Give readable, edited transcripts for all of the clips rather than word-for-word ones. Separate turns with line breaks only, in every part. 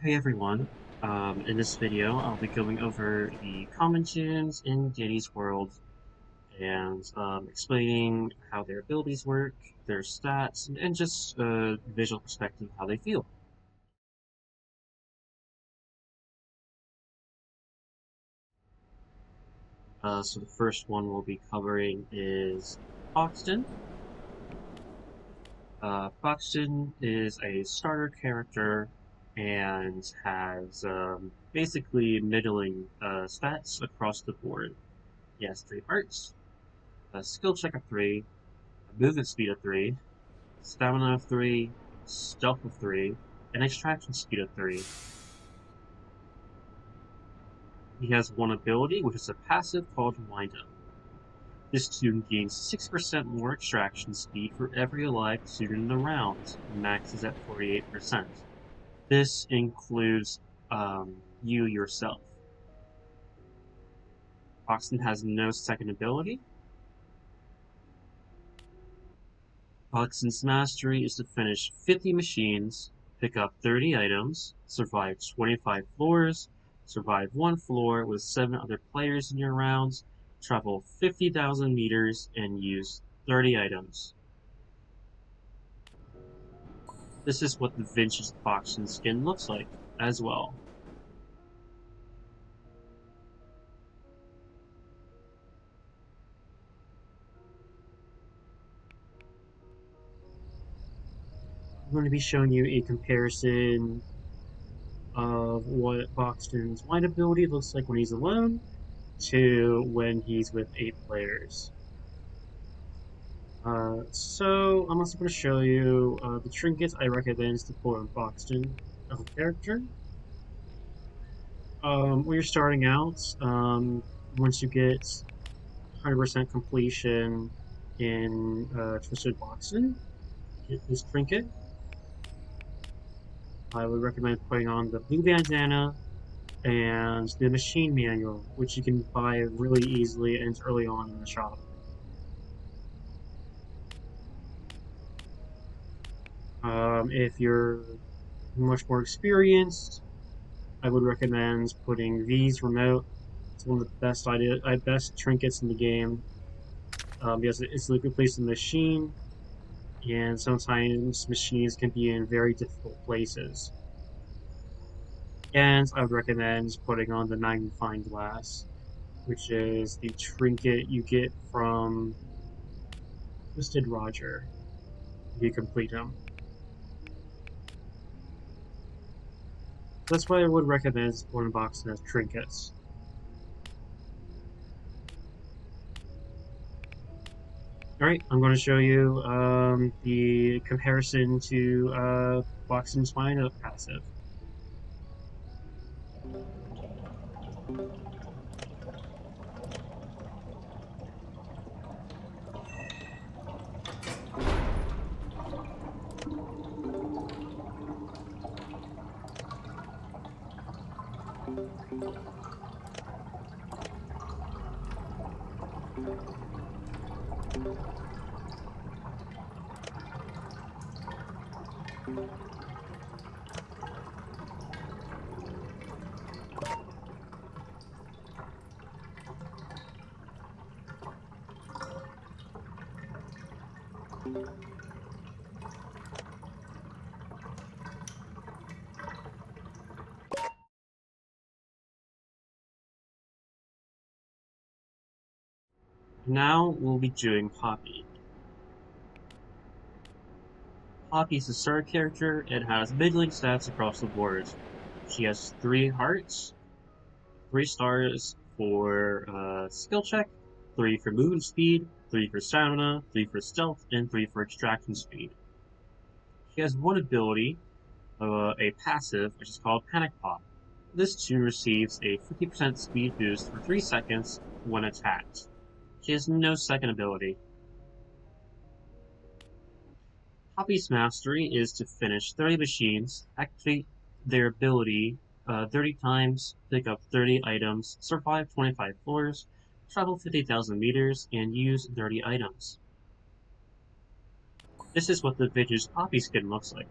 Hey everyone, in this video I'll be going over the common tunes in Danny's world and explaining how their abilities work, their stats, and just visual perspective how they feel. So the first one we'll be covering is Boxten. Boxten is a starter character and has basically middling stats across the board. He has 3 hearts, a skill check of 3, a movement speed of 3, stamina of 3, stealth of 3, and extraction speed of 3. He has one ability, which is a passive called Wind Up. This tune gains 6% more extraction speed for every alive tune in the round, maxes at 48%. This includes you yourself. Boxten has no second ability. Boxten's mastery is to finish 50 machines, pick up 30 items, survive 25 floors, survive 1 floor with 7 other players in your rounds, travel 50,000 meters, and use 30 items. This is what the vintage Boxten skin looks like as well. I'm going to be showing you a comparison of what Boxten's wind ability looks like when he's alone to when he's with 8 players. So I'm also going to show you the trinkets I recommend to pull on Boxten as a character. When you're starting out, once you get 100% completion in Twisted Boxten, get this trinket. I would recommend putting on the blue bandana and the machine manual, which you can buy really easily and it's early on in the shop. If you're much more experienced, I would recommend putting V's remote. It's one of the best trinkets in the game because it instantly completes the machine, and sometimes machines can be in very difficult places. And I would recommend putting on the magnifying glass, which is the trinket you get from Twisted Roger if you complete him. That's why I would recommend one box as trinkets. Alright, I'm going to show you the comparison to Boxten's Wind Up passive. Now we'll be doing Poppy. Poppy is a starter character and has middling stats across the board. She has 3 hearts, 3 stars for skill check, 3 for movement speed, 3 for stamina, 3 for stealth, and 3 for extraction speed. She has one ability, a passive, which is called Panic Pop. This tune receives a 50% speed boost for 3 seconds when attacked. She has no second ability. Poppy's mastery is to finish 30 machines, activate their ability 30 times, pick up 30 items, survive 25 floors, travel 50,000 meters, and use 30 items. This is what the vintage Poppy skin looks like.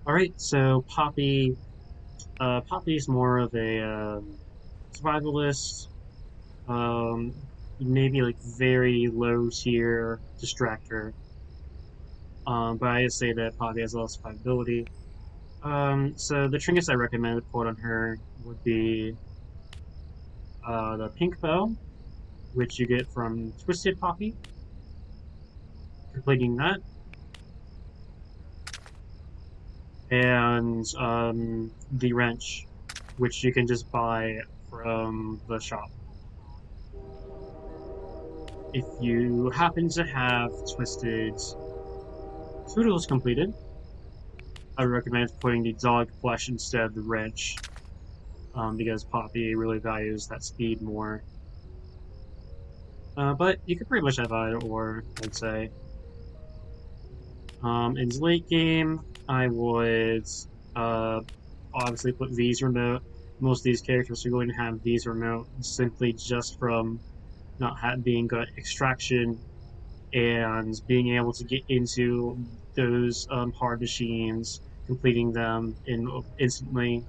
Alright, so Poppy is more of a survivalist, um, maybe like very low tier distractor. But I just say that Poppy has a lot of survivability. So the trinkets I recommend to put on her would be the pink bow, which you get from Twisted Poppy, completing that, and the wrench, which you can just buy from the shop. If you happen to have Twisted Toodles completed, I would recommend putting the dog flesh instead of the wrench, because Poppy really values that speed more. But you could pretty much have either or, I'd say. In late game, I would uh, obviously put V's remote. Most of these characters are going to have V's remote simply just from not being good extraction and being able to get into those hard machines, completing them instantly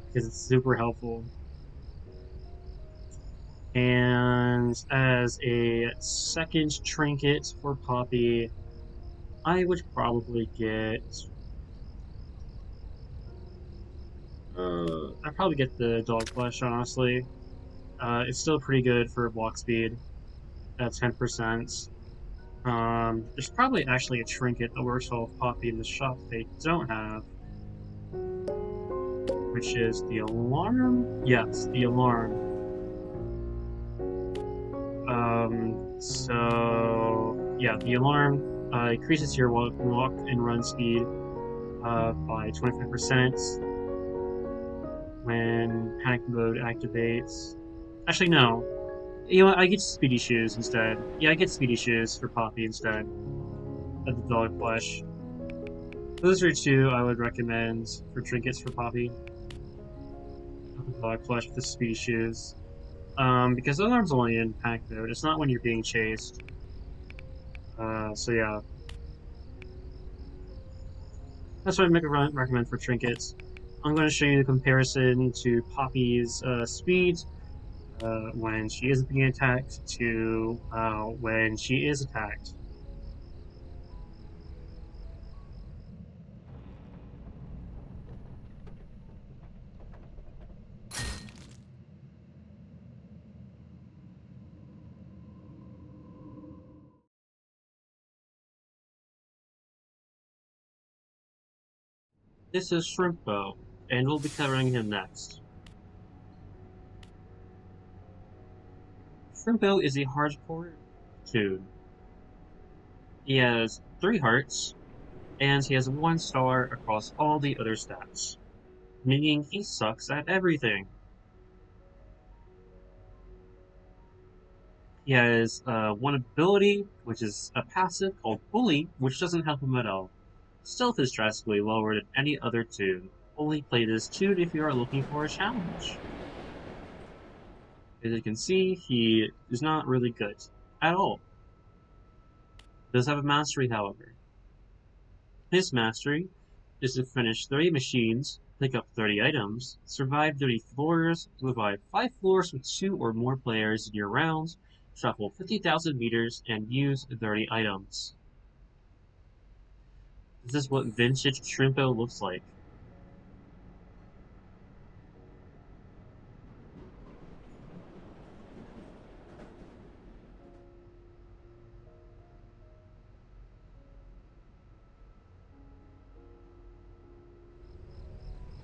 because it's super helpful. And as a second trinket for Poppy, I would probably get. I'd probably get the dog flesh, honestly. It's still pretty good for block speed at 10%. There's probably actually a trinket that works well with Poppy in the shop they don't have, which is the alarm. Yes, the alarm. So yeah, the alarm increases your walk and run speed by 25% when panic mode activates. Actually, no. You know what? I get speedy shoes instead. Yeah, I get speedy shoes for Poppy instead of the dog flesh. Those are two I would recommend for trinkets for Poppy. The dog flesh with the speedy shoes. Because the alarm's only in panic mode. It's not when you're being chased. So yeah, that's what I recommend for trinkets. I'm going to show you the comparison to Poppy's speed when she isn't being attacked to when she is attacked. This is Shrimpo, and we'll be covering him next. Shrimpo is a hardcore Toon. He has 3 hearts, and he has 1 star across all the other stats, meaning he sucks at everything. He has 1 ability, which is a passive called Bully, which doesn't help him at all. Stealth is drastically lower than any other Toon. Only play this Toon if you are looking for a challenge. As you can see, he is not really good at all. Does have a mastery, however. His mastery is to finish 30 machines, pick up 30 items, survive 30 floors, survive 5 floors with 2 or more players in your rounds, travel 50,000 meters, and use 30 items. This is what vintage Shrimpo looks like.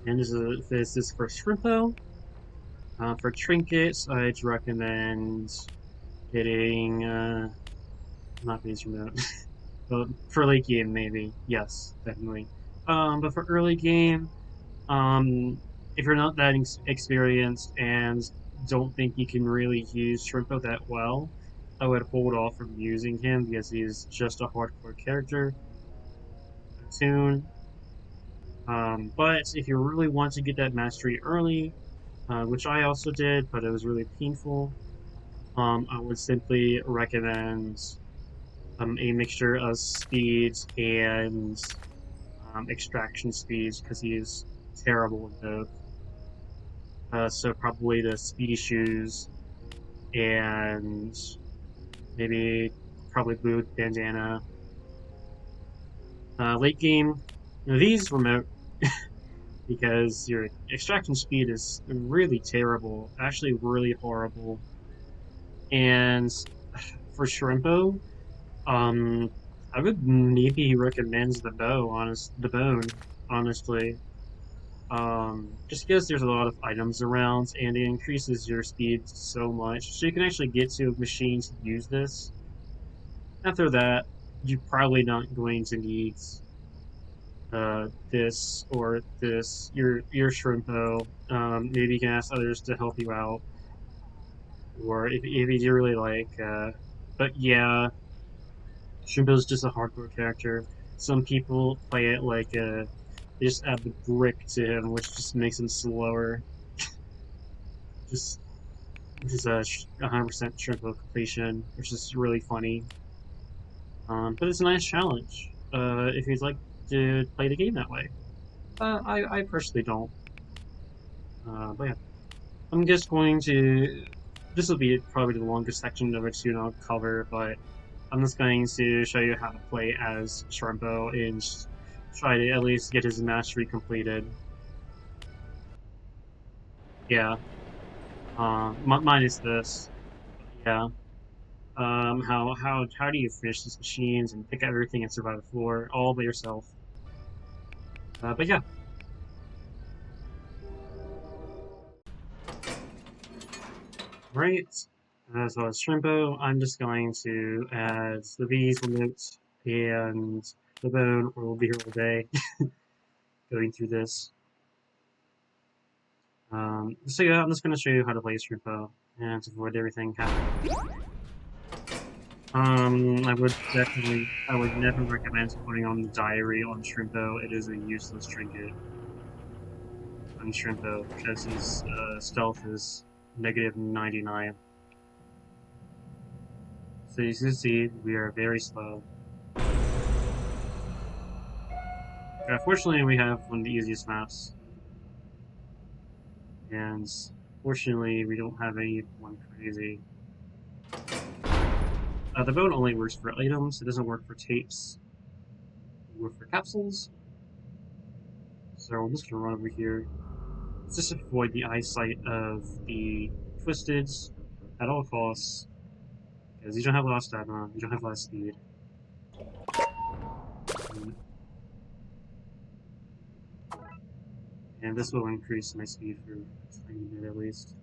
And this is for Shrimpo. For trinkets, I'd recommend getting, not these remote. But for late game, maybe. Yes, definitely. But for early game, um, if you're not that experienced and don't think you can really use Shrimpo that well, I would hold off from using him because he's just a hardcore character. Soon. But if you really want to get that mastery early, which I also did, but it was really painful, I would simply recommend a mixture of speed and extraction speeds because he is terrible in both. So probably the speedy shoes and maybe probably blue bandana. Late game, these remote because your extraction speed is really terrible, actually really horrible. And for Shrimpo, um, I would maybe recommend the bone, honestly. Just because there's a lot of items around and it increases your speed so much, so you can actually get to machines to use this. After that, you're probably not going to need this or this. Your Shrimpo. Maybe you can ask others to help you out, or if you really like. But yeah, Shrimpo's just a hardcore character. Some people play it like they just add the brick to him, which just makes him slower. Just which is a 100% Shrimpo completion, which is really funny. But it's a nice challenge. If you'd like to play the game that way. I personally don't. But yeah, I'm just going to. This will be probably the longest section of it I'll cover, but I'm just going to show you how to play as Shrimpo and try to at least get his mastery completed. Yeah, minus this. Yeah. How do you finish these machines and pick up everything and survive the floor all by yourself? But yeah. Right. So as Shrimpo, I'm just going to add the V's remote and the bone, or we'll be here all day going through this. So yeah, I'm just going to show you how to play Shrimpo and to avoid everything happening. I would never recommend putting on the diary on Shrimpo. It is a useless trinket on Shrimpo because his stealth is negative 99. So you can see we are very slow. Fortunately, we have one of the easiest maps, and fortunately, we don't have anyone crazy. The bone only works for items, it doesn't work for tapes. It works for capsules. So I'm just gonna run over here. Just avoid the eyesight of the Twisteds at all costs, because you don't have a lot of stamina, you don't have a lot of speed. And this will increase my speed for a tiny bit at least,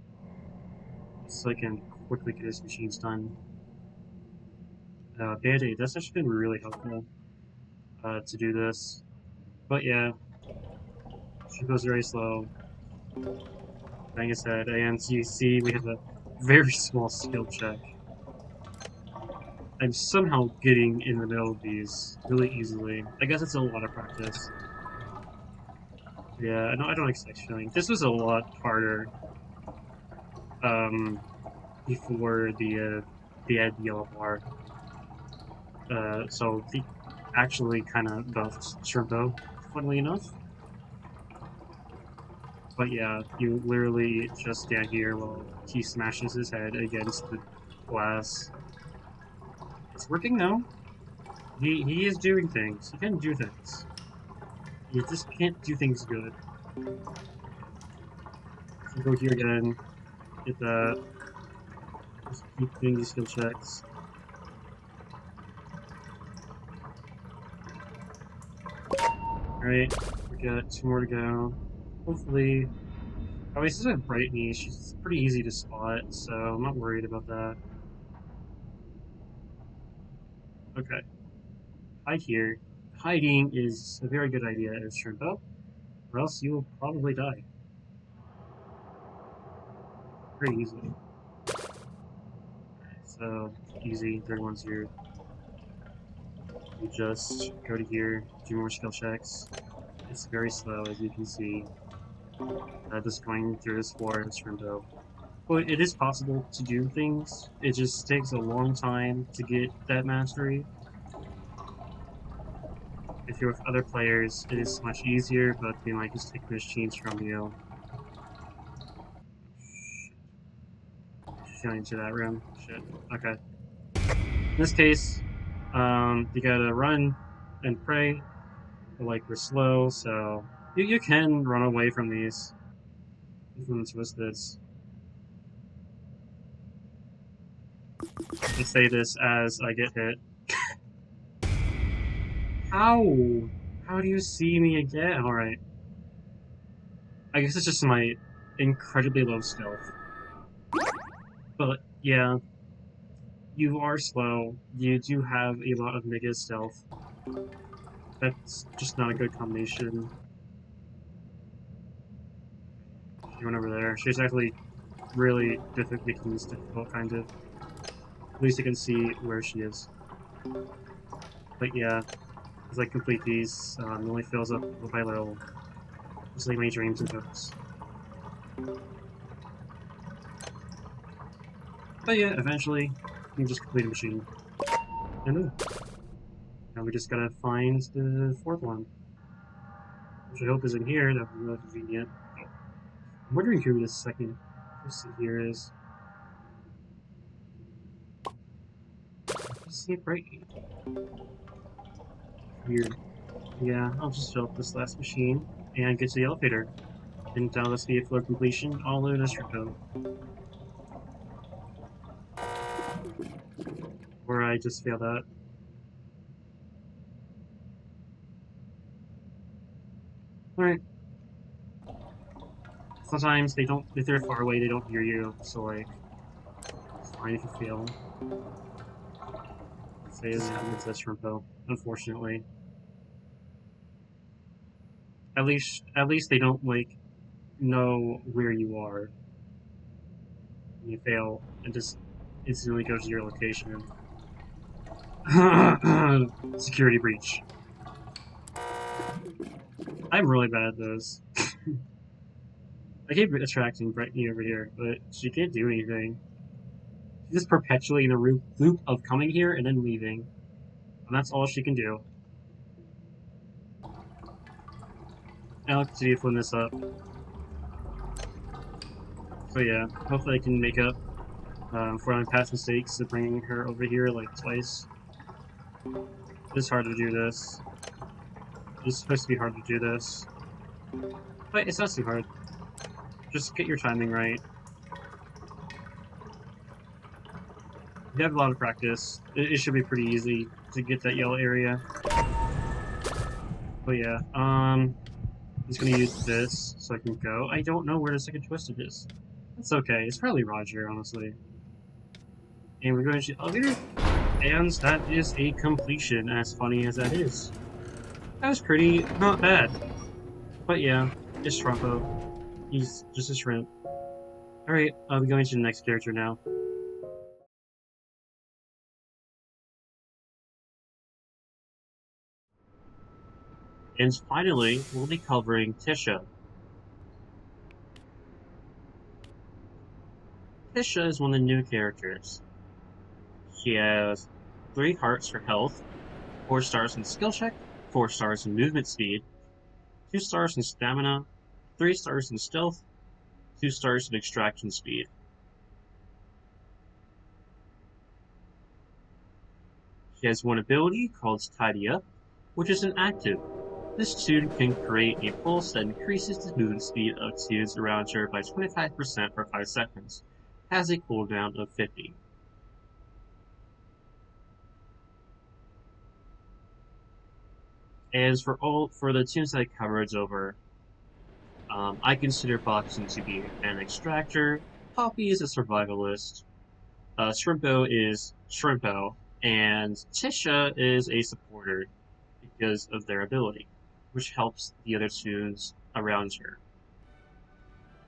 so I can quickly get his machines done. Band-Aid, that's actually been really helpful to do this. But yeah, she goes very slow. Bang his head, and you see we have a very small skill check. I'm somehow getting in the middle of these really easily. I guess it's a lot of practice. Yeah, I don't expect showing. This was a lot harder before the ad yellow bar. So the actually kind of buffed Shrimpo, funnily enough. But yeah, you literally just stand here while he smashes his head against the glass. It's working now. He is doing things. He can do things. He just can't do things good. So go here again. Get that. Just keep doing these skill checks. Alright, we got 2 more to go. Hopefully. Oh, this is a bright niche. It's pretty easy to spot, so I'm not worried about that. Okay. Hide here. Hiding is a very good idea as Shrimpo, or else you'll probably die. Very easily. So, easy, third one's here. You just go to here, do more skill checks. It's very slow, as you can see. Just going through this floor in Shrimpo. But it is possible to do things. It just takes a long time to get that mastery. If you're with other players, it is much easier, but they might just take machines from you. Shit. Going into that room. Shit. Okay. In this case, you gotta run and pray. But, like, we're slow, so you can run away from these. Influence was this. I say this as I get hit. How? How do you see me again? Alright. I guess it's just my incredibly low stealth. But, yeah. You are slow. You do have a lot of negative stealth. That's just not a good combination. She went over there. She's actually really making this difficult, kind of. At least you can see where she is. But yeah, as I complete these, it only fills up little by little. Just like my dreams and hopes. But yeah, eventually, you can just complete a machine. And now we just gotta find the fourth one. Which I hope is in here, that would be really convenient. I'm wondering who this second person here is. See it right. Weird. Yeah, I'll just fill up this last machine and get to the elevator. And let's be a floor completion, all in a Shrimpo. Or I just failed that. Alright. Sometimes they don't, if they're far away, they don't hear you, so like, it's fine if you fail. Say it happens at Shrimpo, unfortunately. At least they don't, like, know where you are. When you fail, and just instantly goes to your location. Security breach. I'm really bad at those. I keep attracting Brittany over here, but she can't do anything. She's just perpetually in a loop of coming here and then leaving. And that's all she can do. I'll continue to this up. So yeah, hopefully I can make up for my past mistakes of bringing her over here like twice. It's hard to do this. It's supposed to be hard to do this. But it's not too hard. Just get your timing right. If you have a lot of practice, it should be pretty easy to get that yellow area. But yeah, I'm just gonna use this so I can go. I don't know where the second twisted is. That's okay. It's probably Roger, honestly. And we're going to the elevator, and that is a completion, as funny as that is. That was pretty not bad. But yeah, it's Shrimpo. He's just a shrimp. Alright, I'll be going to the next character now. And finally, we'll be covering Tisha. Tisha is one of the new characters. She has 3 hearts for health, 4 stars in skill check, 4 stars in movement speed, 2 stars in stamina, 3 stars in stealth, 2 stars in extraction speed. She has one ability called Tidy Up, which is an active. This toon can create a pulse that increases the movement speed of toons around her by 25% for 5 seconds. Has a cooldown of 50. As for the toons that I covered over, I consider Boxten to be an extractor, Poppy is a survivalist, Shrimpo is Shrimpo, and Tisha is a supporter because of their ability, which helps the other toons around her.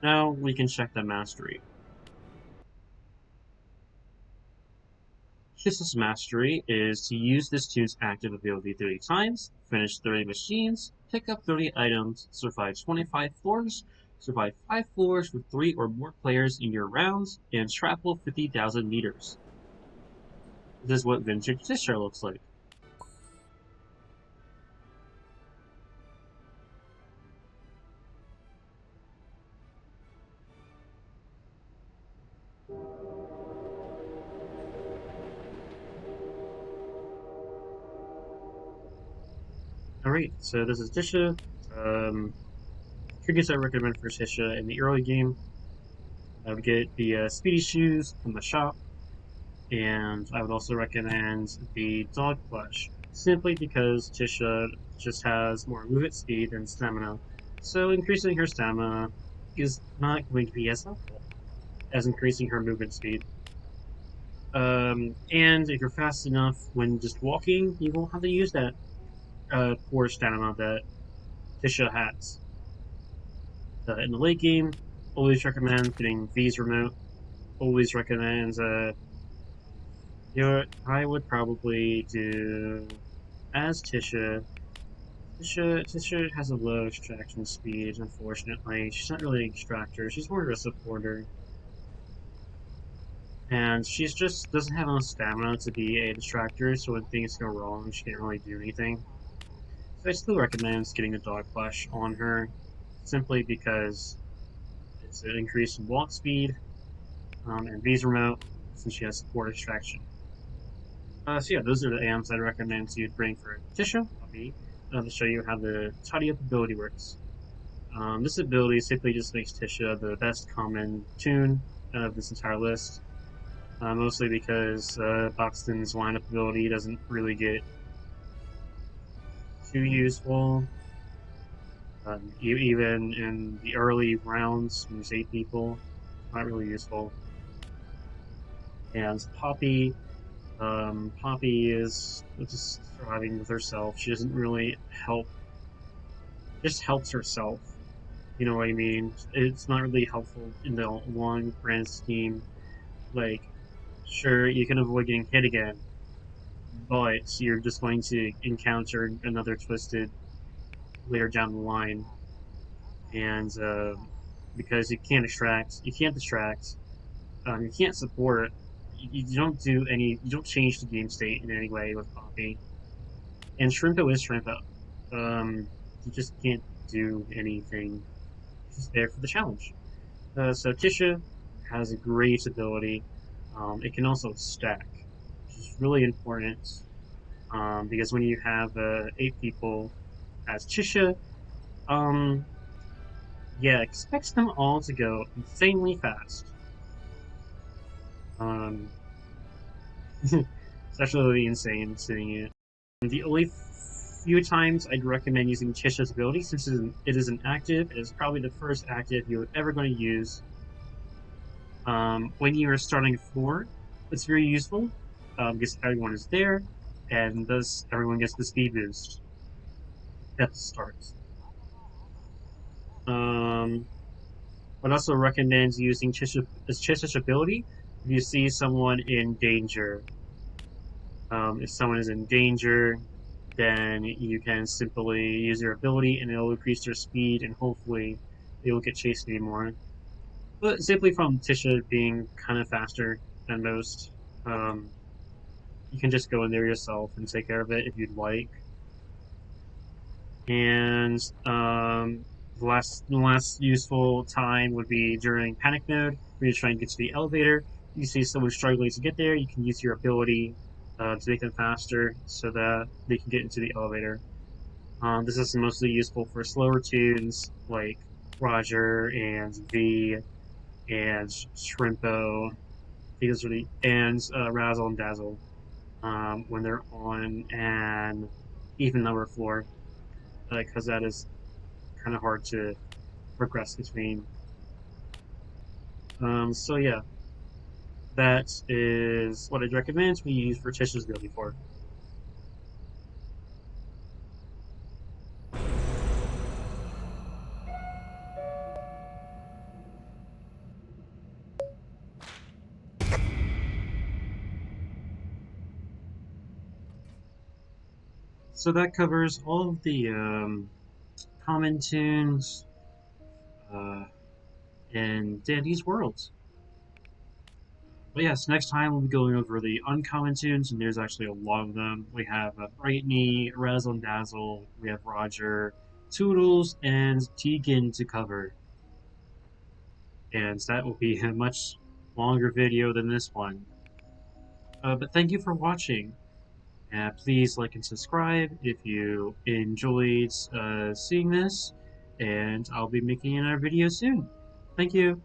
Now we can check the mastery. Tisha's mastery is to use this toon's active ability 30 times, finish 30 machines, pick up 30 items, survive 25 floors, survive 5 floors with 3 or more players in your rounds, and travel 50,000 meters. This is what vintage Tisha looks like. Alright, so this is Tisha. Triggers I recommend for Tisha in the early game. I would get the Speedy Shoes from the shop, and I would also recommend the Dog Plush, simply because Tisha just has more movement speed and stamina, so increasing her stamina is not going to be as helpful as increasing her movement speed. And if you're fast enough when just walking, you won't have to use that poor stamina that Tisha has. In the late game, always recommend getting V's remote. Always recommend, you know what, I would probably do as Tisha. Tisha has a low extraction speed, unfortunately. She's not really an extractor, she's more of a supporter. And she's just doesn't have enough stamina to be a distractor, so when things go wrong, she can't really do anything. So I still recommend getting the Dog Flash on her, simply because it's an increase in walk speed, and V's remote, since she has support extraction. So yeah, those are the AMs I'd recommend you'd bring for Tisha, to show you how the Tidy Up ability works. This ability simply just makes Tisha the best common toon of this entire list, mostly because Boxten's lineup ability doesn't really get too useful. Even in the early rounds, when there's 8 people, not really useful. And Poppy is just surviving with herself. She doesn't really help, just helps herself. You know what I mean? It's not really helpful in the long grand scheme. Like, sure, you can avoid getting hit again, but you're just going to encounter another twisted later down the line. And because you can't distract, you can't support, you don't do any, you don't change the game state in any way with Poppy. And Shrimpo is Shrimpo. You just can't do anything. It's just there for the challenge. So Tisha has a great ability. It can also stack, which is really important. Because when you have 8 people as Tisha, um, yeah, expect them all to go insanely fast. Um, it's actually really insane seeing it. The only few times I'd recommend using Tisha's ability, since it isn't active, it is probably the first active you're ever going to use. When you're starting a floor, it's very useful, because everyone is there, and thus everyone gets the speed boost at the start. Um, I'd also recommend using Tisha's ability if you see someone in danger. If someone is in danger, then you can simply use your ability and it'll increase their speed and hopefully they won't get chased anymore. But simply from Tisha being kind of faster than most, um, you can just go in there yourself and take care of it if you'd like. And the last useful time would be during panic mode, where you're trying to get to the elevator. You see someone struggling to get there, you can use your ability to make them faster so that they can get into the elevator. This is mostly useful for slower toons like Roger and V and Shrimpo. These are and Razzle and Dazzle when they're on an even number floor, because that is kind of hard to progress between. So yeah, that is what I'd recommend we use for Tisha's ability for. So that covers all of the common toons in Dandy's worlds. But yes, next time we'll be going over the uncommon toons, and there's actually a lot of them. We have Brightney, Razzle and Dazzle, we have Roger, Toodles, and Tegan to cover. And that will be a much longer video than this one. But thank you for watching, Please like and subscribe if you enjoyed seeing this, and I'll be making another video soon. Thank you.